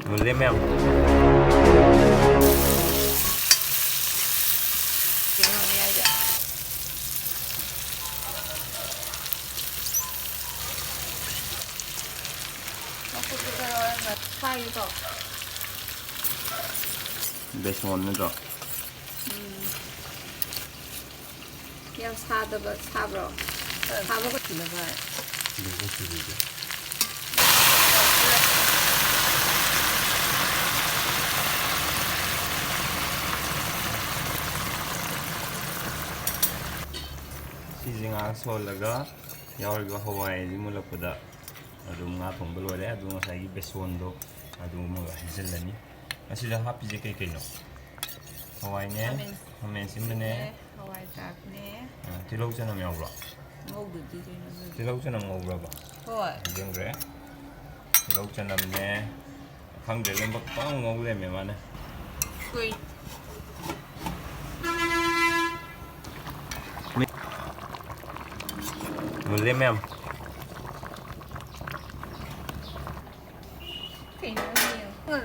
물레 매운. 배송 없는죠? 그냥 사드버 사브로 사브가 들어가. 이거 쓰리죠. 시징아 솔라가 야월가 하와이 물럭보다 adum nga thongba loire adu ngasai besondo adu mo hasilani asila hapije kai kai no hawai ne hamen simne hawai tak ne tilou chana yaubra ngogdi ne tilou chana ngobra ba hoi jengre tilou chana ne khangde lemba pang ngoble me mane kui mulai mem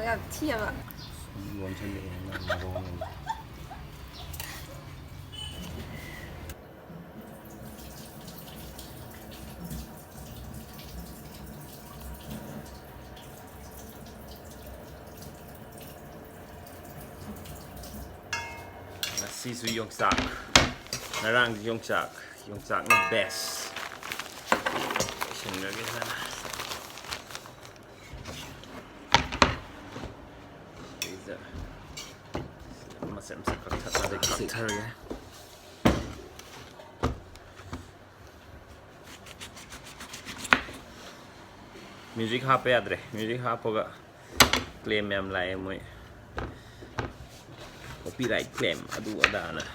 要切吧。完全没那么多。sesu Yongchak, narang Yongchak the best. Sini lagi sana. Masih ada karakter ya. Music apa ya dre? Music apa gak? Claim yang lain mui. Copyright claim, aduh ada na.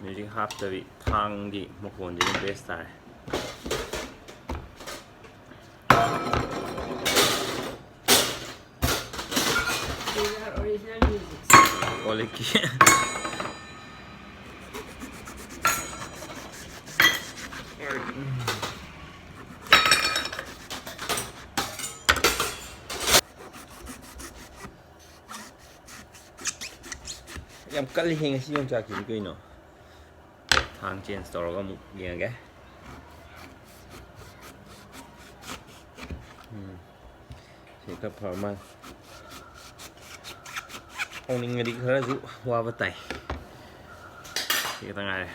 Music hap tapi thang di mukon jadi best lah. Original music. Oleh ki. Yang kali hingga si Yongchak ini kau ino. Thang chen store kamu gini ke? Kita perma. Ông ninh đi khá là dụ hoa vật tẩy thì thằng này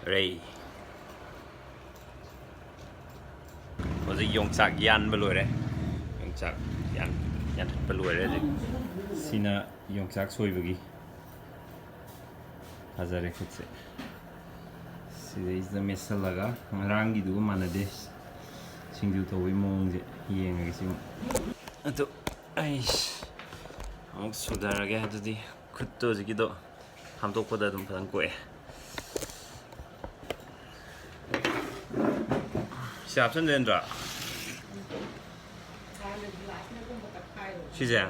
Ray. Có gì Yongchak yan beloi đấy. Yongchak yan beloi đấy. Sina Yongchak soi bagi. Hazar eketse. Sida izda mesalaga rangi du mana des. Singju to wi mong je yeng gi sim. Ato aish. Amuk sudara ga adudi khutto jigido hamtok pada dum phan ko e. Siap sendiri. Sih ya.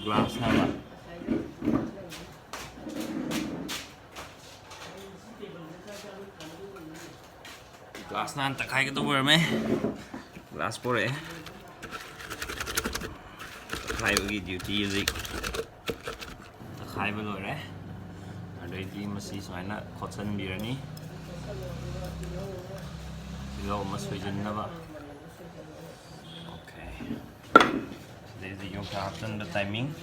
Glass apa? Glass nanti kayak gitu berme. Glass pore. Kayak begitu duty music. Kayak belum ya. Ada ini masih soalnya cotton biar nih. Low mas hujan na ba? Okay. So there's the Yongchak option, the timing.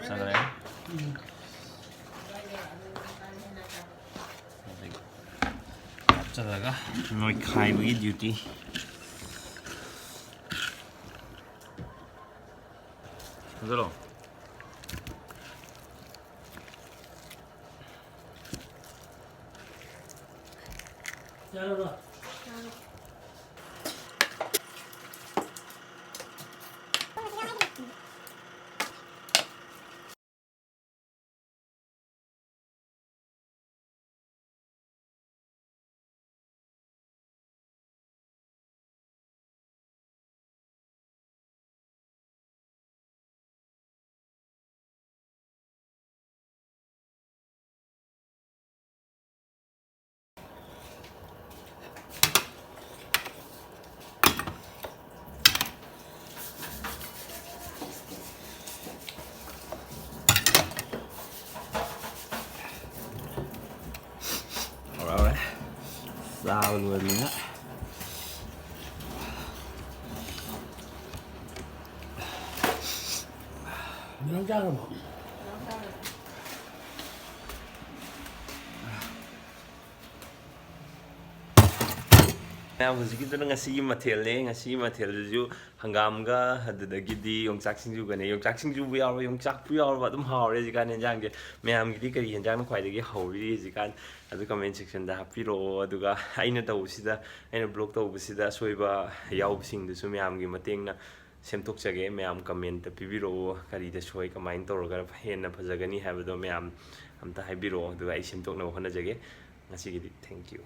Sagre. Option laga. Noi khai bagi duty. Zalo. ꯆꯥꯕ ꯂꯣꯏꯔꯕꯅꯤꯅ ꯅꯪ ꯆꯥꯔꯕꯣ? ꯃꯌꯥꯝ ꯍꯧꯖꯤꯛꯀꯤꯗꯨꯅ ꯉꯁꯤꯒꯤ ꯃꯊꯦꯜꯅꯦ ꯉꯁꯤꯒꯤ ꯃꯊꯦꯜꯗꯨꯁꯨ ꯍꯪꯒꯥꯝꯒ ꯑꯗꯨꯗꯒꯤꯗꯤ ꯌꯣꯡꯆꯥꯛ ꯁꯤꯡꯖꯨꯒꯅꯦ ꯌꯣꯡꯆꯥꯛ ꯁꯤꯡꯖꯨꯕꯨ ꯌꯥꯎꯔꯕ ꯌꯣꯡꯆꯥꯛꯄꯨ ꯌꯥꯎꯔꯕ ꯑꯗꯨꯝ ꯍꯥꯎꯔꯦ ꯍꯧꯖꯤꯛꯀꯥꯟ ꯌꯦꯟꯖꯥꯡꯁꯦ ꯃꯌꯥꯝꯒꯤꯗꯤ ꯀꯔꯤ ꯌꯦꯟꯖꯥꯡꯅ ꯈ꯭ꯋꯥꯏꯗꯒꯤ ꯍꯧꯔꯤ ꯍꯧꯖꯤꯛꯀꯥꯟ ꯑꯗꯨ ꯀꯃꯦꯟ ꯁꯦꯛꯁꯟꯗ ꯍꯥꯞꯄꯤꯔꯛꯑꯣ ꯑꯗꯨꯒ ꯑꯩꯅ ꯇꯧꯕꯁꯤꯗ ꯑꯩꯅ ꯕ꯭ꯂꯣꯛ ꯇꯧꯕꯁꯤꯗ ꯑꯁꯣꯏꯕ ꯌꯥꯎꯕꯁꯤꯡꯗꯨꯁꯨ ꯃꯌꯥꯝꯒꯤ ꯃꯇꯦꯡꯅ ꯁꯦꯝꯗꯣꯛꯆꯒꯦ ꯃꯌꯥꯝ ꯀꯃꯦꯟꯇ ꯄꯤꯕꯤꯔꯛꯑꯣ ꯀꯔꯤꯗ ꯁꯣꯏ ꯀꯃꯥꯏꯅ ꯇꯧꯔꯒ ꯍꯦꯟꯅ ꯐꯖꯒꯅꯤ ꯍꯥꯏꯕꯗꯣ ꯃꯌꯥꯝ ꯑꯝꯇ ꯍꯥꯏꯕꯤꯔꯛꯑꯣ ꯑꯗꯨꯒ ꯑꯩ ꯁꯦꯝꯗꯣꯛꯅꯕ ꯍꯣꯠꯅꯖꯒꯦ ꯉꯁꯤꯒꯤꯗꯤ ꯊꯦꯡꯛ ꯌꯨ